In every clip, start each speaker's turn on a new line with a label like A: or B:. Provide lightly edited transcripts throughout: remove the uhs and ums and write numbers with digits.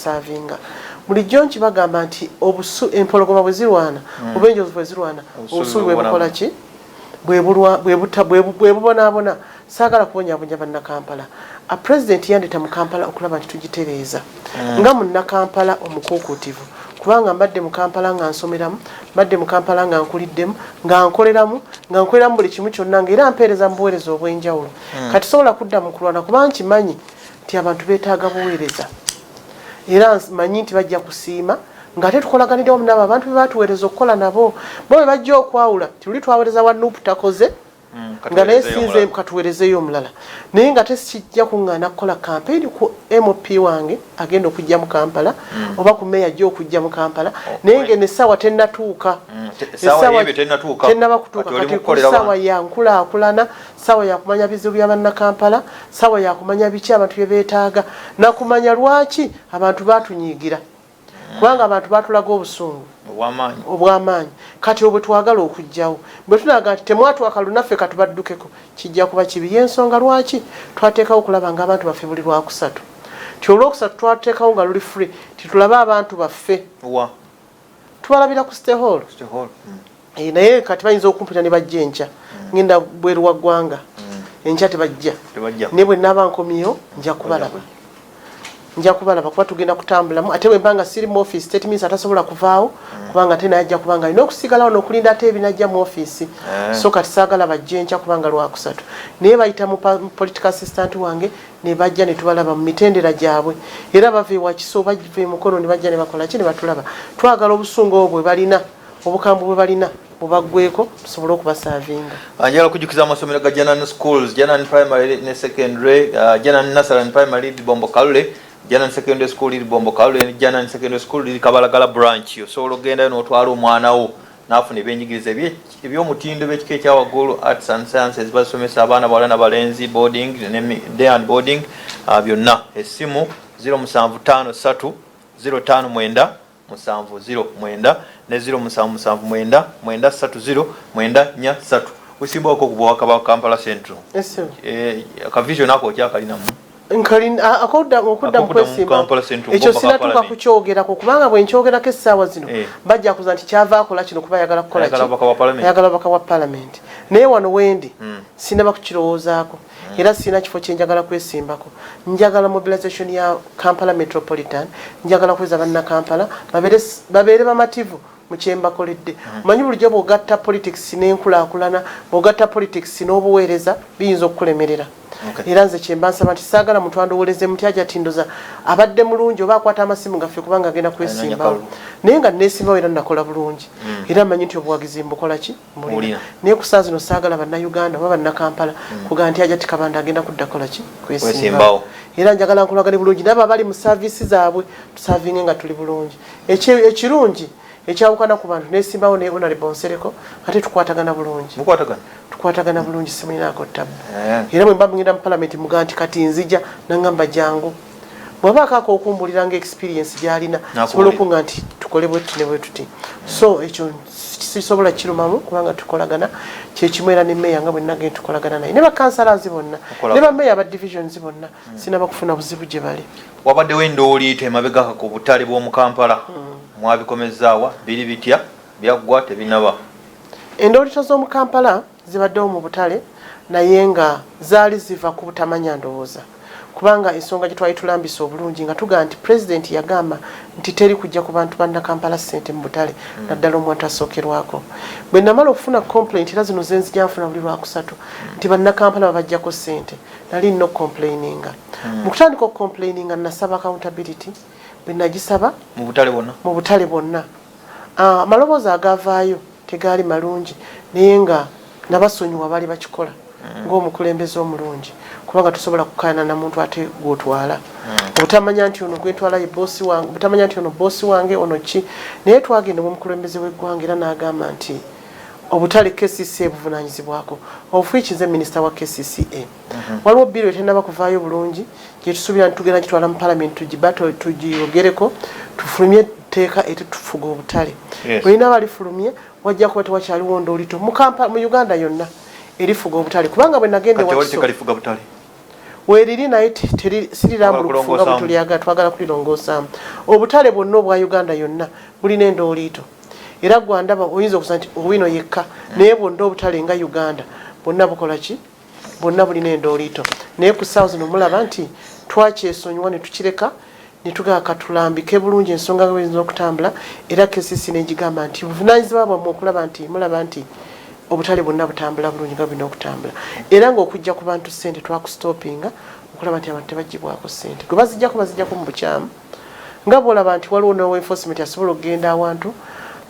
A: kusavinga bulijjo nkibagamba nti obusu empologoma bwe zirwana obenjozi bwe zirwana obusubi bwe bukola ki bwe bubonaabona saagala kubonyabonya banna Kampala a president yandeta mu Kampala okulaba nti tugitereeza nga munna Kampala omukuukutivu kubanga mbadde mu Kampala nga nsomeramu mbadde mu Kampala nga nkuliddemu nga nkoleramu buli kimu kyonna ng'era mpeereza mu buweereza obw'enjawulo kati sobola kudda mu kulwana kuba nkimanyi nti abantu beetaaga buweereza era manyi nti bajja kusiima ng'ate tukolaganirawo nabo abantu be baatuweereza okukola nabo bo be bajja okwawula tuli twaweereza wa Nuupu takoze nga naye sinze katuweerezeyo omulala naye nga tekijja kuŋŋaana kukola kampeyini ku MP wange agenda okujja mu Kampala oba ku meya ajja okujja mu Kampala naye ng'eno essaawa tennatuuka tennaba kutuuka kati ku ssaawa ya nkulaakulana ssaawa ya kumanya bizibu bya banna Kampala ssaawa ya kumanya biki abantu bye beetaaga nakumanya lwaki abantu baatunyiigira kubanga abantu batulaga obusungu obw'amaanyi kati obwe twagala okujjawo bwe tunaga nti temwatwaka lunaffe katubaddukeko kijja kuba kibi y'ensonga lwaki twateekawo okulaba nga abantu baffe buli lwakusatu ti olwokusatu twateekawo nga luli free titulabe abantu baffe tubalabira ku State Hall naye kati bayinza okumpita ne bajja enkya ngenda bweru wa ggwanga enkya tebajja ne bwe naaba nkomyeyo nja kubalaba kuba tugenda kutambulamu ate bwe mbanga siri mu office state means atasobola kuvaawo kubanga ate najja kubanga alina okusigalawo n'okulinda ate ebinajja mu office so kati saagala bajje enkya kubanga lwakusatu naye bayita mu political assistant wange ne bajja ne tubalaba mu mitendera gyabwe era bava ewakiso bajja emukono ne bajja ne bakola ki ne batulaba twagala obusungu obwo bwe balina obukambwe bwe balina bubaggweko tusobole okubasavinga
B: njagala okujukiza amasomero ga Janan schools Janan primary ne secondary Janan nursery and primary Bombo Kalule Janan secondary school iri Bombo Kalule Janan secondary school iri Kabalagala branch osobola ogenda n'otwala omwana wo n'afuna ebyenjigiriza eby'omutindo b'ekika ekyawaggulu arts and sciences basomesa abaana bawala n'abalenzi boarding ne day and boarding byonna essimu 0753 059 709 ne 0779 930 943 usimbako kubwaka ba Kampala Central ka vision ako kyakalina mu
A: okudda mu kwesimba ekyo sinatuuka kukyogerako kubanga bwe nkyogerako essaawa zino bajja kuza nti kyava akola kino kuba ayagala kukola ayagala baka wa palamenti naye wano wendi sinaba kukirowoozaako era sina kifo kyenjagala kwesimbako njagala mobilization ya Kampala Metropolitan njagala kweza banna Kampala babeere bamativu mukyembakoledde manyi bulijjo bw'ogatta politics n'enkulaakulana bw'ogatta politics n'obuweereza biyinza okukulemerera era nze kyemba nsaba nti saagala muntu andowoleze muti ajatindoza abadde mulungi oba akwata amasimu gaffe kubanga agenda kwesimbawo naye nga neesimbawo era nakola bulungi era manyi nti obuwagizi mbukola ki mbulina naye ku saa zino saagala bannayuganda oba bannakampala kugaa nti Hajjat Kabanda agenda kudda kola ki kwesimbawo era njagala nkolagane bulungi nabo abali mu saavisi zaabwe tusavinge nga tuli bulungi ekirungi ekyawukana ku bantu nesimbawo ne Honorable Nsereko ate tukwatagana bulungi tukwatagana bulungi simulinako ttabu era bwe mba ngenda mu parliament muga nti kati nzija nangamba jangu bw'abaako okumbulira nga experience gy'alina sobola okunga nti tukole bwe tuti ne bwe tuti so ekyo sisobola kirumamu kubanga tukolagana kyekimu era ne meya nga bwe nagenda tukolagana naye ne bakansalazi bonna ne bameya aba divisions bonna sinaba kufuna buzibu gye bali
B: wabaddewo endooli temabegaka ku butale bw'omu Kampala mwabikomezaawa biri bitya byaggwa tebinaba
A: endoolito z'omu Kampala zibaddewo mu butale naye nga zaali ziva ku butamanya ndowooza kubanga ensonga gye twali tulambisa obulungi nga tugaa nti president yagamba nti teri kujja ku bantu banna Kampala ssente mu butale naddala omuntu asookerwako bwe namala okufuna complaint era zino zenzija nfuna buli lwakusatu nti banna Kampala babajjako ssente nali nno complaininga mu kutandika okucomplaininga nasaba accountability bwe nagisaba
B: mu butale bonna amaloboozi agavaayo tegaali malungi naye nga nabasonyiwa baali bakikola ng'omukulembeze omulungi kubanga tusobola kukaana na muntu ate gwotwala obutamanya nti ono gwetwala ye boosi wange obutamanya nti ono boosi wange ono ki naye twagenda omukulembeze w'eggwanga era n'agamba nti obutale KCCA buvunaanyizibwako ofuiki nze minisita wa KCCA waliwo biiro etennaba kuvaayo bulungi gyetusuubira nti tugenda gitwala mu palamenti tugiyogereko tufulumye etteeka etetufuga obutale olina balifulumye wajja kuba tewakyaliwo ndoolito mu Uganda yonna erifuga obutale kubanga bwe nagenda weriri naye sirirambulukufunga bwe tulyaga twagala kulirongoosamu obutale bwonna obwa Uganda yonna bulina endooliito era gwandaba oyinza okusa nti owino yekka naye bwonna obutale nga Uganda bwonna bukola ki bwonna bulina endooliito naye ku ssaawa zino mulaba nti twakyesonyiwa ne tukireka ne tugaa katulambike bulungi ensonga nga bwezina okutambula era KCC n'egigamba nti buvunaanyizibwa bwammwe okulaba nti mulaba nti obutale bwonna butambula bulungi nga bulina okutambula era ng'okujja ku bantu ssente twakustoppinga okulaba nti abantu tebagibwako ssente gwe bazijjako mu bukyamu nga bw'olaba nti waliwo no enforcement asobola okugenda awantu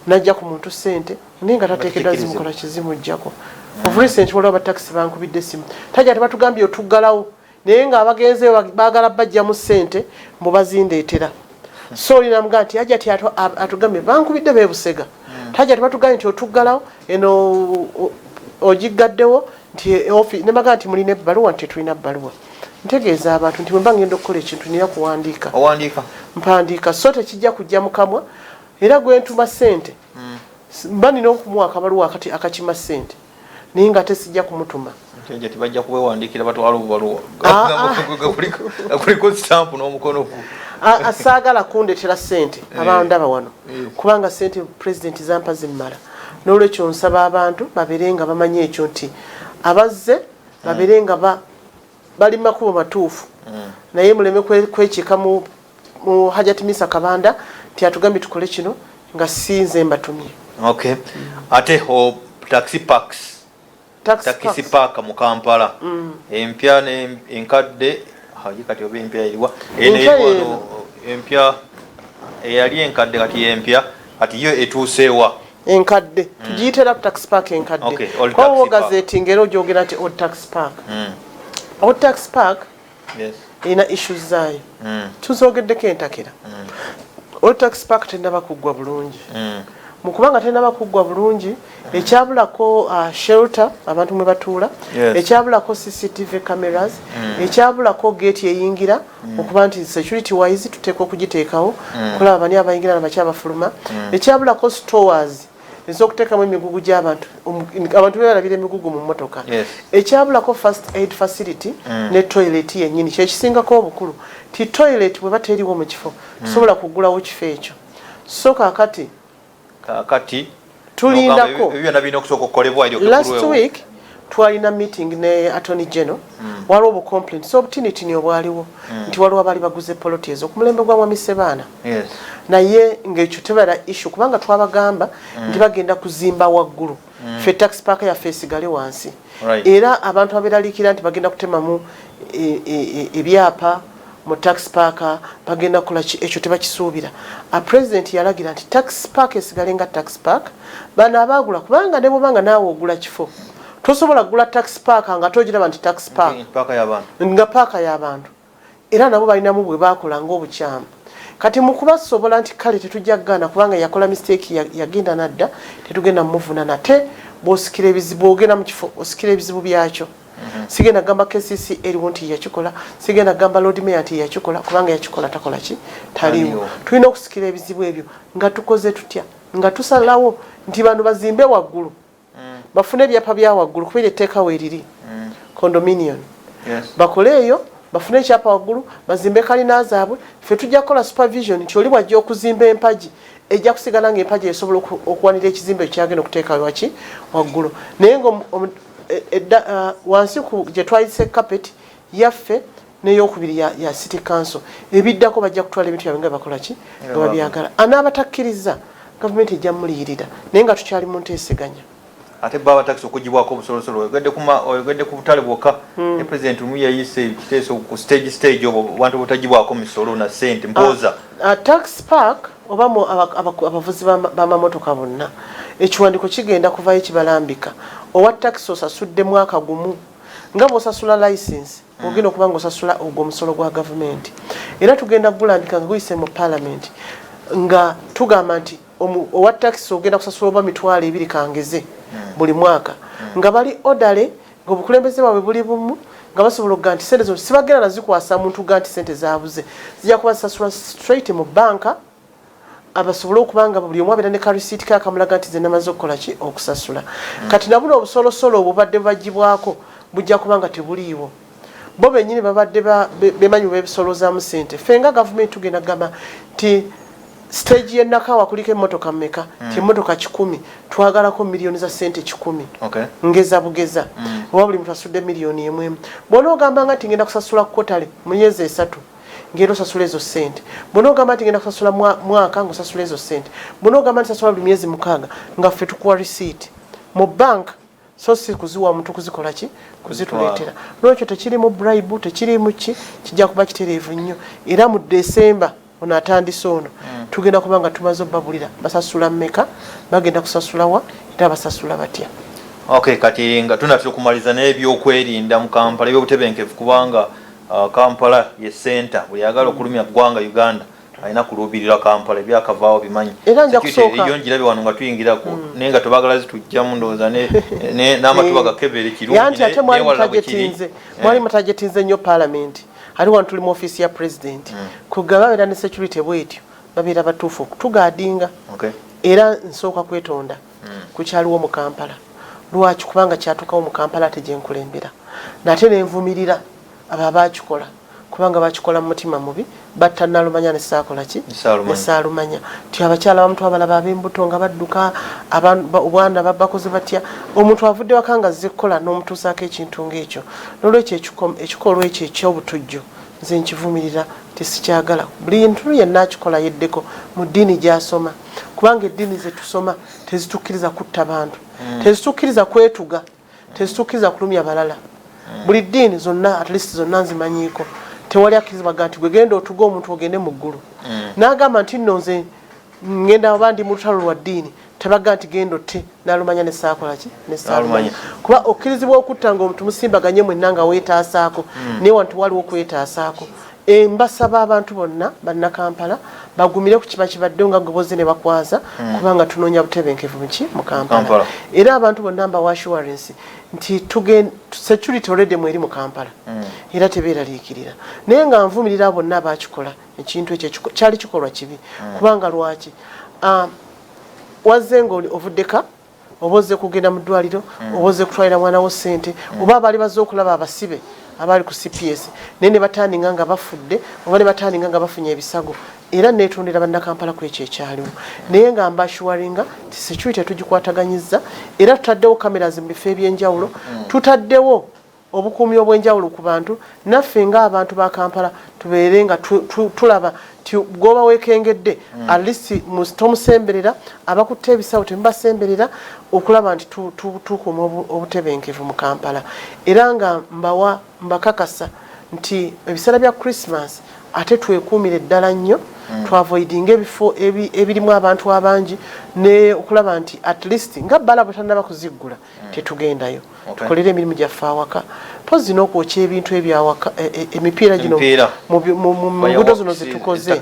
B: najja ku muntu ssente naye nga tateekeddwa zimukola kizimujjako of recent waliwo abatakisi bankubidde essimu tajja tebatugambye otuggalawo naye ng'abagenze baagala bajjamu ssente mbu bazindeetera so olinamuga nti Hajjati atugambye bankubidde beebusega tajja tebatugambye nti otuggalawo eno ogiggaddewo nti nemaga nti mulina ebbaluwa nti tetulina bbaluwa ntegeeza abantu nti bwemba ngenda okukola ekintu nina kuwandiika mpandiika so tekijja kujja mukamwa era gwentuma ssente mba nina okumuwa akabaluwa akakima ssente naye nga tesijja kumutuma
C: tebajja kubewandiikira batwala obubaluwa kuliko stamp n'omukono
B: asaagala kundetera ssente abandaba wano kubanga ssente pulezidenti zampa zimmala n'olwekyo nsaba abantu babeere nga bamanyi ekyo nti abazze babeere nga bali makubo matuufu naye muleme kwekiika mu Hajjat Minsa Kabanda nti atugambye tukole kino nga sinze mbatumye
C: ate taxi park mu Kampala empya enkadde kati oba empya eriwa empya eyali enkadde kati empya kati yo etuuseewa
B: enkadde tugiyitera taxi park enkadde kwawo gazeti ngero ogyogera nti old taxi park old taxi park erina issues zaayo tuzogeddeko entakera old taxi park tennaba kuggwa bulungi mukubanga tennaba kuggwa bulungi ekyabulako shelter abantu mwe batuula ekyabulako CCTV cameras ekyabulako gate eyingira okuba nti security wise tuteeka okugiteekawo kulaba bani abayingira nabaki abafuluma ekyabulako stores ez'okuteekamu emigugu gy'abantu abantu bebalabira emigugu mu mmotoka ekyabulako first aid facility ne toilet yennyini kyekisingako obukulu ti toilet bwe bateriwo mu kifo tusobola kuggulawo kifo ekyo so kaakati tulindako last week twalina meeting ne attorney general waliwo obu complaint so obutinitini obwaliwo nti waliwo abaali baguze poloti ezo ku mulembe gwa Mwami Sebaana naye ng'ekyo tebala issue kubanga twabagamba nti bagenda kuzimba waggulu ffe taxi park yaffe esigale wansi era abantu abeeraliikira nti bagenda kutemamu ebyapa mu taxi park bagenda kola ekyo tebakisuubira president yalagira nti taxi park esigale nga taxi park bano abaagula kubanga ne bwobanga naawe ogula kifo tosobola kugula taxi park nga togiraba nti taxi park nga paaka y'abantu era nabo balinamu bwe baakola ng'obukyamu kati mu kubasobola nti kale tetujja kugaana kubanga yakola mistake yagenda nadda tetugenda mumuvuna nate bw'osikira ebizibu ogenda mu kifo osikira ebizibu byakyo sigenda gamba KCC eriwo nti yakikola sigenda gamba Lord Mayor nti yakikola kubanga yakikola takola ki taliwo tulina okusikira ebizibu ebyo nga tukoze tutya nga tusalawo nti bano bazimbe waggulu bafune ebyapa bya waggulu kubera etteeka weeriri condominium bakole eyo bafune ekyapa waggulu bazimbe kalina zaabwe ffe tujja kukola supervision nti oli bwajja okuzimba empagi ejja kusigala ng'empagi esobola okuwanira ekizimbe kyagenda okuteeka waki waggulu naye nga wansi gye twayise carpet yaffe n'eyokubiri ya city council ebiddako bajja kutwala ebintu byabwe nga bakola ki nga babyagala anaabatakkiriza gavumenti ejja muliyirira naye nga tukyali mu nteeseganya
C: ate baba taxi okugibwako obusolosolo oyogedde ku butale bwokka ne president mu yayise ekiteeso ku stage obwo bantu butagibwako misolo na ssente mpoza
B: tax park oba abavuzi b'amamotoka bonna ekiwandiiko kigenda kuvayo kibalambika owa taxi osasudde mwaka gumu nga bw'osasula license ogenda okuba nga osasula ogwo omusolo gwa gavumenti era tugenda kugulambika nga guyise mu parliament nga tugamba nti owa taxi ogenda kusasula oba mitwalo 2 kangeze buli mwaka nga bali odale ng'obukulembeze bwabwe buli bumu nga basobola okuga nti sente zo sibagenda nazikwasa muntu ga nti sente zaabuze zijja kuba zisasula straight mu banka abasobola okubanga buli omu abeera ne karisiiti kakamulaga nti ze namaze okukola ki okusasula kati nabuno obusolosolo obubadde bwagibwako bujja kubanga tebuliiwo bo bennyini babadde bemanyi bebisolozaamu ssente ffe nga gavumenti tugenda kugamba nti stage y'ennakawa kuliko emmotoka mmeka ti emmotoka 100 twagalako miliyoni za ssente 100 ngeza bugeza oba buli muntu asudde miliyoni emwemu bw'ona ogamba nga tingenda kusasula kotale mu myezi 3 ngenda osasula ezo ssente bw'ona ogamba nti ngenda kusasula mwaka ng'osasula ezo ssente bw'ona ogamba nti sasula buli myezi 6 nga ffe tukuwa receipt mu bank so si kuziwa muntu kuzikola ki kuzituleetera n'ekyo tekirimu bribe tekirimu ki kijja kuba kitereevu nnyo era mu December ono atandise ono tugenda kuba nga tumaze obbabulira basasula mmeka bagenda kusasula wa era basasula batya.
C: Okay, kati nga tunatera okumaliza n'ebyokwerinda mu Kampala ebyobutebenkevu kubanga Kampala ye center buli agala okulumya ggwanga Uganda alina kulubirira Kampala ebyakavaawo bimanyi
B: era nja kusooka
C: eyo njirabe wano nga tuyingirako naye nga tebagala zitujjamu ndowooza n'amatuba gakebere kirungi
B: yanti ate mwali mutagetinze nnyo parliament ali wano tuli mu office ya president kugaba era ne security bwetyo babeera batuufu okutugaadinga era nsooka kwetonda kukyaliwo mu Kampala lwaki kubanga kyatukawo mu Kampala ate gye nkulembera nate nenvumirira abo abakikola kubanga bakikola mu mutima mubi batta Nalumanya ne Saakola ki ne Saalumanya ti abakyala bamuntu abalaba ab'embuto nga badduka obwana babakoze batya omuntu avudde wakanga azze kukola n'omutuusaako ekintu ng'ekyo n'olwekyo ekikolwa ekyo eky'obutujju nze nkivumirira tesikyagala buli ntu yenna akikola yeddeko mu ddiini gy'asoma kubanga eddiini ze tusoma tezitukkiriza kutta bantu tezitukkiriza kwetuga tezitukkiriza kulumya balala buli ddiini zonna at least zonna nzimanyiiko tewali akkirizibwaga nti gwe genda otuga omuntu ogende mu ggulu n'agamba nti nno nze ngenda oba ndi mu lutalo lwa ddiini tebaga nti genda otte Nalumanya ne Saakola ki ne Saalumanya kuba okkirizibwa okutta ng'omuntu musimbaganye mwenna nga weetaasaako naye wantu waliwo kwetaasaako mbasaba abantu bonna banna Kampala bagumire ku kiba kibadde nga goboze ne bakwaza kubanga tunoonya butebenkevu mu Kampala era abantu bonna mbawa assurance nti security already mweri mu Kampala era tebeeraliikirira naye nga nvumirira bonna abakikola ekintu ekyo kyali kikolwa kibi kubanga lwaki wazze nga ovuddeka oba ozze kugenda mu ddwaliro oba ozze kutwalira mwana wo ssente oba abaali bazze okulaba abasibe abali ku CPS naye ne batandinga nga bafudde oba ne batandinga nga bafunye ebisago era neetondera bannakampala ku ekyo ekyaliwo naye nga mbashuwaringa ti security tugikwataganyizza era tutaddewo cameras mu bifo ebyenjawulo tutaddewo obukuumi obw'enjawulo ku bantu naffe ng'abantu ba Kampala tubeere nga tulaba ti gwoba weekengedde at least tomusemberera abakutte ebisawo temubasemberera okulaba nti tukuuma obutebenkevu mu Kampala era nga mbakakasa nti ebiseera bya Christmas ate twekuumire ddala nnyo twavoidinga ebifo ebirimu abantu abangi ne okulaba nti at least nga bbala bwetannaba kuziggula tetugendayo tukolere emirimu gyaffe awaka pozi n'okwokya ebintu ebyawaka emipiira gino mu nguudo zino zetukoze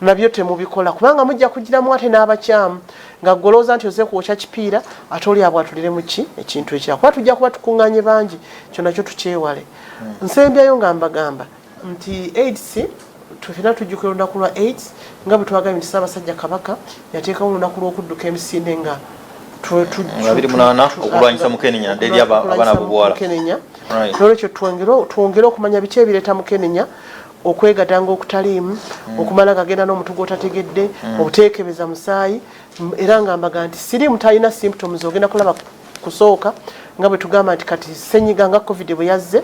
B: nabyo temubikola kubanga mujja kugiramu ate n'abakyamu nga golooza nti oze kwokya kipiira ate oli abwatulire mu ki ekintu ekira kuba tujja kuba tukuŋŋaanye bangi kyo nakyo tukyewale nsembyayo nga mbagamba nti AIDS tufina tujjukira olunaku lwa AIDS nga bwe twagambye nti Ssaabasajja Kabaka yateekawo olunaku lw'okudduka emisinde nga
C: 28 okulwanyisa Mukenenya nderi abaana b'obuwala
B: n'olwekyo twongere okumanya biki ebireeta Mukenenya okwegadanga okutaliimu okumala gagenda n'omuntu gw'otategedde obuteekebeza musaayi era nga mbaga nti siriimu talina symptoms ogenda kulaba kusooka nga bwe tugamba nti kati ssenyiga nga covid bwe yazze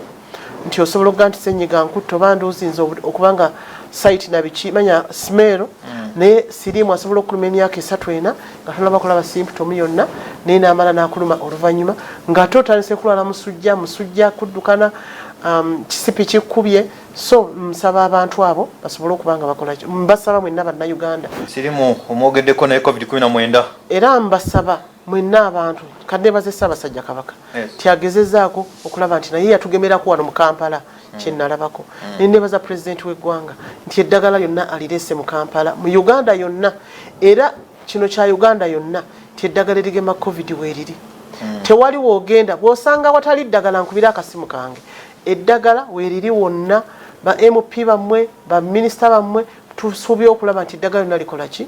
B: nti osobola okuga nti ssenyiga nkutta oba nduuzinza okubanga site nabiki manya smero naye siriimu asobola okuluma emyaka 3 ena nga tonaba kulaba symptom yonna naye n'amala n'akuluma oluvannyuma ng'ate otandise kulwala musujja kuddukana kisipi kikkubye so nsaba abantu abo basobole okuba nga bakola kyo mbasaba mwenna bannayuganda
C: siriimu omwogeddeko naye covid-19
B: era mbasaba mwenna abantu kannebaze Ssaabasajja Kabaka tiagezezaako okulaba nti naye yatugemerako wano mu Kampala kyenalabako nennebaza pulezidenti w'eggwanga nti eddagala lyonna alireese mu Kampala mu Uganda yonna era kino kya Uganda yonna ti eddagala erigema covid weeriri tewali woogenda bw'osanga watali ddagala nkubira akasimu kange eddagala weeriri wonna ba MP bammwe ba minisita bammwe tusuubye okulaba nti eddagala lyonna likola ki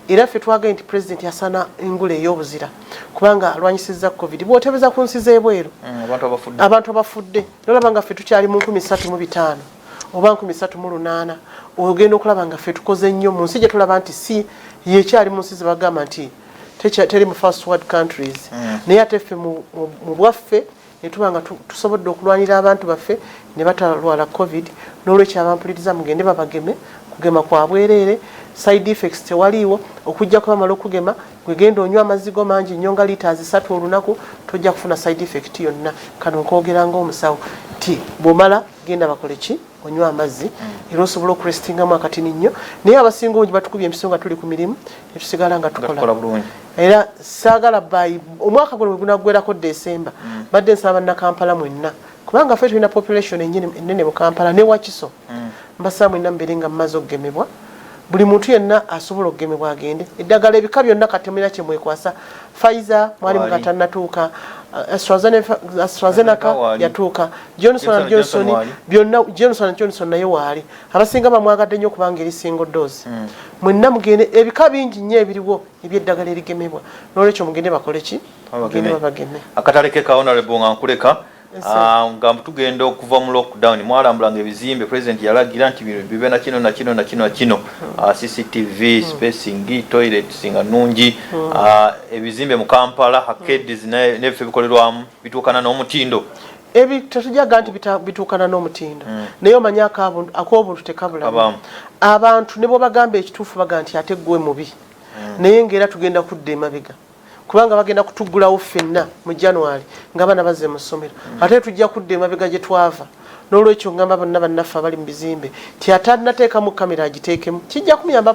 B: era ffe twagaye nti president yasana engule ey'obuzira kubanga alwanyisizza covid bw'otebeza ku nsi z'ebweru abantu abafudde nolaba nga ffe tukyali mu 3,500 oba 3,800 ogenda okulaba nga ffe tukoze nnyo mu nsi gye tulaba nti si yekyali mu nsi zebagamba nti teri mu first world countries naye ate ffe mu bwaffe netuba nga tusobodde okulwanira abantu baffe ne batalwala covid n'olwekyo abampuliriza mugende babageme kugema kwa bwereere side effects tewaliiwo okujja kubamala okugema gwegenda onywa amazigo mangi nyonga liters 3 olunaku tojja kufuna side effect yonna kano nkwogera ng'omusawo ti bw'omala genda bakole ki onywa amazzi era osobola okurestingamu akatini nnyo naye abasinga obungi batukubye emiso nga tuli ku mirimu netusigala nga tukola era saagala bayi omwaka guno gunaggwerako December badde nsaba bannakampala mwenna kubanga ffe tulina population ennene mu Kampala ne Wakiso mbasaba mwenna mbeere nga mmaze okugemebwa buli muntu yenna asobola okugemebwa agende eddagala ebika byonna kati mulina kye mwekwasa Pfizer mwali mugatannatuuka AstraZeneca yatuuka Johnson Johnson naye waali abasinga bamwagadde nnyo kubanga eri single dose mwenna mugende ebika bingi nnyo ebiriwo ebyeddagala erigemebwa n'olwekyo mugende bakole ki mugende babageme
C: akatale ke ka honorable nga nkuleka nga tugenda okuva mu lockdown mwalambulanga ebizimbe president yalagira nti bibe na kino CCTV spacing toilets nga nungi ebizimbe mu Kampala arcades n'ebifo bikolerwamu bituukana n'omutindo
B: ebi tetujaga nti bituukana n'omutindo naye omanya ak'obuntu tekabula abantu ne bw'obagamba ekituufu baga nti ate ggwe mubi naye ng'era tugenda kudda emabega kubanga bagenda kutuggulawo ffenna mu January nga bana bazze mu ssomero ate tujja kudda emabega gye twava n'olwekyo ngamba bonna bannaffe abali mu bizimbe ti atalinateekamu kamera agiteekemu kijja kumuyamba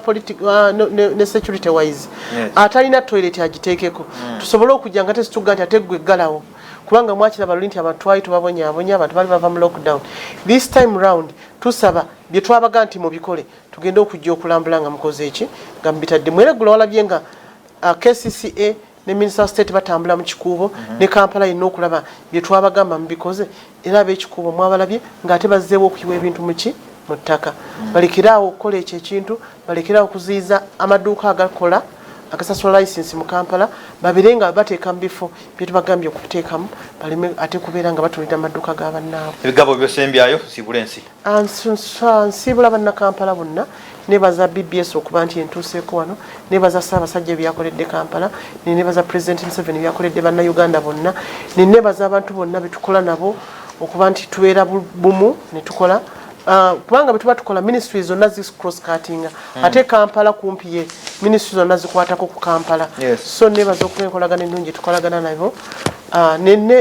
B: ne security wise atalina toilet agiteekeko tusobole okujja nga tesitugga nti ate ggwe eggalawo kubanga mwakiraba luli nti abantu twali tubabonyaabonya abantu bali bava mu lockdown this time round tusaba bye twabaga nti mubikole tugende okujja okulambula nga mukoze eki nga mubitadde mwereggula walabye nga KCCA ne Minister State batambula mu kikuubo ne Kampala yenna okulaba bye twabagamba mubikoze era ab'ekikuubo mwabalabye ng'ate bazzeewo okuyiwa ebintu mu ttaka balekerawo okukola ekyo ekintu balekerawo okuziyiza amaduuka agakola agasasula license mu Kampala babire nga bateeka mu bifo bye tubagambye okuteekamu baleme ate kubeera nga batulira amaduuka g'abannaabwe
C: ebigabo byosembyayo siibula ensi
B: nsiibula bannakampala bonna nebaza BBS okuba nti entuuseeko wano nebaza Ssaabasajja byakoledde Kampala nebaza President Museveni byakoledde bannayuganda bonna nebaza abantu bonna betukola nabo okuba nti tubeera bumu ne tukola kubanga bwe tuba tukola ministry zonna zi cross cutting ate Kampala kumpi ye ministry zonna zikwatako ku Kampala so nebaza okukolagana ennungi tukolagana nabo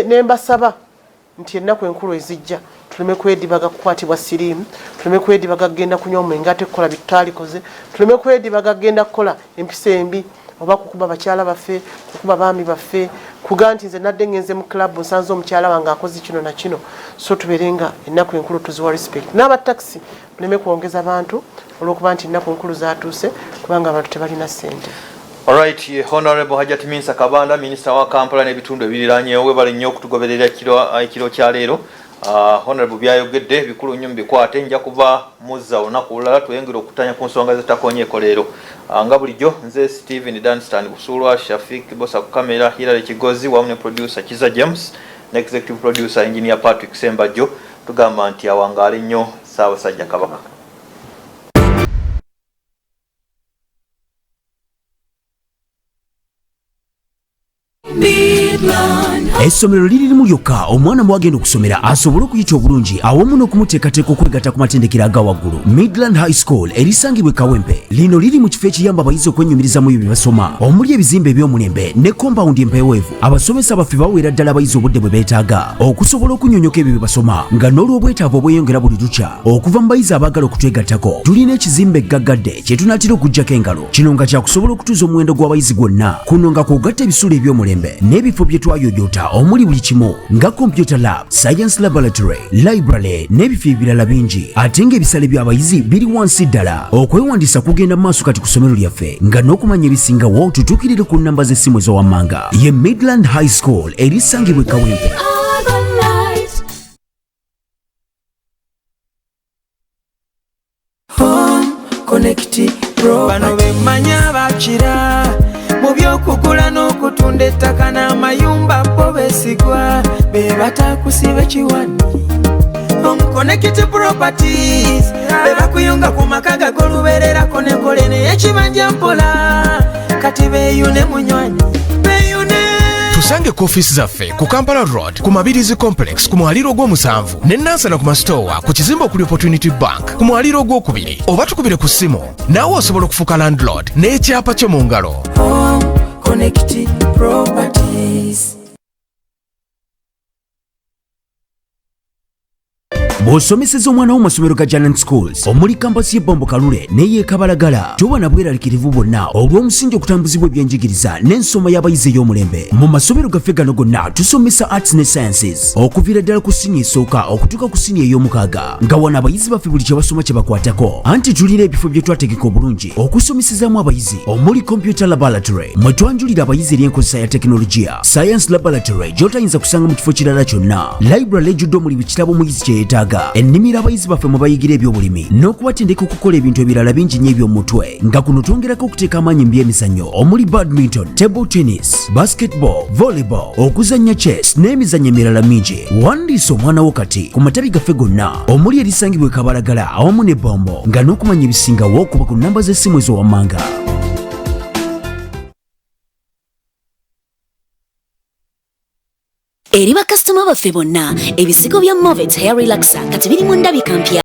B: nembasaba nti ennaku enkulu ezijja tuleme kwedibaga kukwatibwa siriimu tuleme kwedibaga kugenda kunywa omwenge ate kukola bitaalikoze tuleme kwedibaga kugenda kukola empisa embi oba kukuba bakyala baffe kukuba baami baffe kuga nti nze nadde ngenze mu club nsanze omukyala wange akoze kino na kino so tubeere nga ennaku enkulu tuziwa respect n'abataxi tuleme kwongeza bantu olw'okuba nti ennaku enkulu zaatuuse kubanga abantu tebalina ssente.
C: Alright, Honorable Hajjat Minsa Kabanda, Minister wa Kampala n'ebitundu ebiriraanye webale nnyo okutugoberera ekiro kya leero. Honorable byayogedde bikulu nnyo mbikwate nja kuba muzza olunaku olulala tweyongera okutanya ku nsonga zitakonyeeko leero. Nga bulijjo nze Steven Dunstan Busulwa, Shafik Bosa ku kamera, Hilary Kigozi wamu ne producer Kiza James ne executive producer engineer Patrick Sembajjo tugamba nti awangaale nnyo Ssaabasajja Kabaka.
D: Essomero lirimu lyokka omwana mwagenda okusomera asobole okuyita obulungi awamu n'okumuteekateeka okwegatta ku matendekero aga waggulu. Midland High School erisangibwa Kawempe lino liri mu kifo ekiyamba abayizi okwenyumiriza mu bye basoma omuli ebizimbe eby'omulembe ne compound empeeweevu. Abasomesa baffe baweera ddala abayizi obudde bwe beetaaga okusobola okunnyonnyoka ebyo bye basoma nga n'olw'obwetaavu obweyongera buli lukya okuva mu bayizi abaagala okutwegattako. Tulina ekizimbe eggagadde kye tunaatera okuggyako engalo kino nga kyakusobola okutuuza omuwendo gw'abayizi gwonna kuno nga kw'ogatta ebisulo eby'omulembe n'ebifo bye twayoyota omuli buli kimu nga computer lab, science laboratory, library n'ebifo ebirala bingi ate ng'ebisale by'abayizi biri wansi ddala. Okwewandiisa kugenda maaso kati ku ssomero lyaffe nga n'okumanya ebisingawo tutuukirire ku nnamba z'essimu ez'owammanga. Ye Midland High School erisangibwa Kawempe.
E: Connect Pro. kukira mu by'okugula n'okutunda ettaka n'amayumba bo beesigwa be batakusiba kiwani Connected Properties be bakuyunga ku maka gag'olubeererako n'enkole n'ey'ekibanja mpola kati beeyune munywanyi
F: tusange ku office zaffe ku Kampala Road ku Mabirizi Complex ku mwaliro gw'omusanvu ne Nansana ku Mastowa ku kizimbe okuli Opportunity Bank ku mwaliro gw'okubiri oba tukubire ku ssimu naawe osobola okufuuka landlord n'ekyapa kyo mu ngalo.
E: Connected Properties.
D: bw'osomeseza omwana wo mu masomero ga Giant Schools omuli kampasi y'Ebombo Kalule n'ey'Ekabalagala toba na bweraliikirivu bwonna olw'omusingi okutambuzibwa ebyenjigiriza n'ensoma y'abayizi ey'omulembe. Mu masomero gaffe gano gonna tusomesa arts ne sciences okuviira ddala ku siniya esooka okutuuka ku siniya ey'omukaaga nga wano abayizi baffe buli kye basoma kye bakwatako anti tulina ebifo bye twategeka obulungi okusomesezaamu abayizi omuli computer laboratory mwe twanjulira abayizi eri enkozesa ya tekinologiya, science laboratory gy'otayinza kusanga mu kifo kirala kyonna, library ejjudde omuli buli kitabo omuyizi kye yeetaaga, ennimiro abayizi baffe mwe bayigira ebyobulimi n'okubatendeka okukola ebintu ebirala bingi nnyo eby'omutwe nga kuno twongerako okuteeka amaanyi mu by'emizannyo omuli badminton, table tennis, basketball, volleyball, okuzannya chess n'emizannyo emirala mingi. Wandiisa omwana wo kati ku matabi gaffe gonna omuli erisangibwa Kabalagala awamu ne Bombo nga n'okumanya ebisingawo okuba ku nnamba z'essimu ez'owammanga.
G: Eri bakasitoma baffe bonna ebisigo bya Movet Hair Relaxer kati biri mu ndabika mpya.